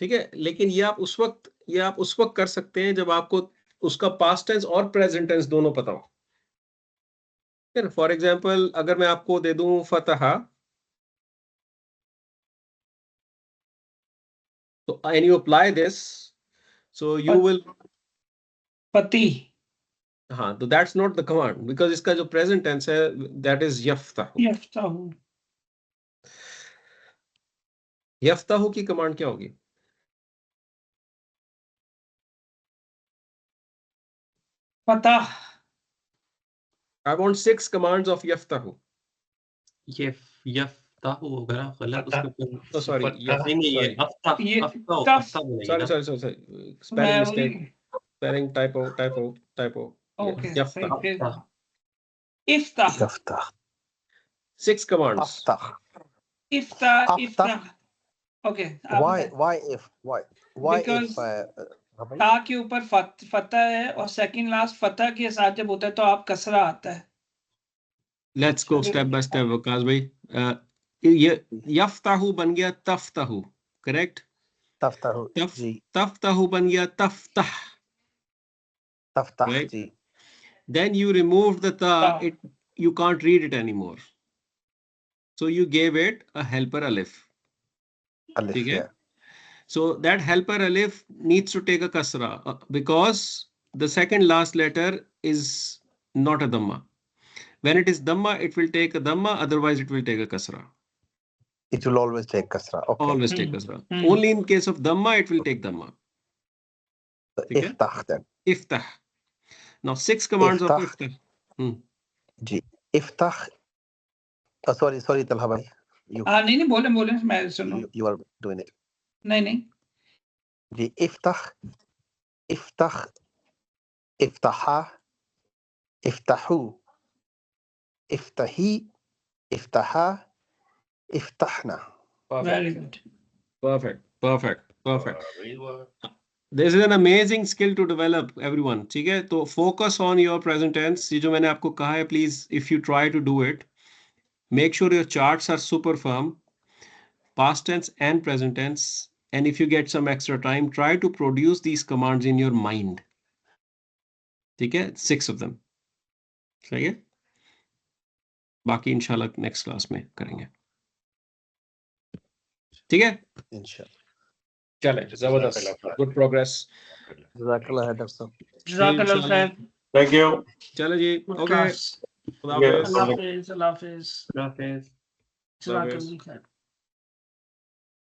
ठीक है? लेकिन ये आप उस वक्त कर सकते हैं जब आपको उसका पास्ट टेंस और प्रेजेंट टेंस दोनों पता हो। फॉर एग्जाम्पल, अगर मैं आपको दे दूं फतहा, तो and you apply this, so you will पति हाँ, तो that's not the command, because इसका जो प्रेजेंट टेंस है दैट इज यफ्ताहु। यफ्ताहु यफ्ताहु की कमांड क्या होगी? फतह आई वांट 6 कमांड्स ऑफ यफ्ताहु। यफ्ताहु होगा ना, गलत फतह। उसका। तो सॉरी, नहीं ये अफ्ता ये अफ्ता तफ अफ्ता बोलेंगे ना। सॉरी स्पेलिंग मैं मिस्टेक, स्पेलिंग टाइपो ओके यफ्ताहु। अफ्ता इफ्ताह यफ्ताह 6 कमांड्स। अफ्ताह इफ्ताह अफ्ताह इफ्ताह ओके why if Because ता के ऊपर फतह है और सेकंड लास्ट फतह के साथ जब होता है तो आप कसरा आता है। Let's go step by step Waqas भाई। ये यफ्ताहु बन गया तफ्ताहु, करेक्ट? तफ्ताहु जी तफ्ताहु बन गया तफ्ताह, तफ्ताह right? Ji Then you removed the ta, Ta. you can't read it anymore, so you gave it a helper alif, अलिफ ठीक है? या So that helper alif needs to take a kasra because the second last letter is not a dhamma. When it is dhamma, it will take a dhamma, otherwise it will take a kasra. it will always take kasra. Okay. Always take kasra. Only in case of dhamma, it will take dhamma. Okay? इफ्ताह then. Iftah. Now 6 commands of Iftah. iftah. Ji इफ्ताह sorry Talha भाई नहीं बोले मैं सुनो you are doing it. नहीं जी इफ्ताह इफ्ताह इफ्ताहा इफ्ताहु इफ्ताही इफ्ताहा इफ्ताहना। Very good. Perfect. Very well. This is an amazing skill to develop, everyone. ठीक है, तो focus on your present tense. ये जो मैंने आपको कहा है, please, if you try to do it, make sure your charts are super firm, past tense and present tense. And if you get some extra time, try to produce these commands in your mind. ठीक है, 6 of them. सही है, बाकी इंशाल्लाह next class में करेंगे। ठीक है, इंशाल्लाह। चले, जबरदस्त, गुड प्रोग्रेस। जज़ाकल्लाह है डॉक्टर साहब। Jazakallah khair. Thank you. चलो जी, Good ओके, class. खुदा हाफिज़। Allah Hafiz. Allah Hafiz. Hafiz. Jazakallah khair.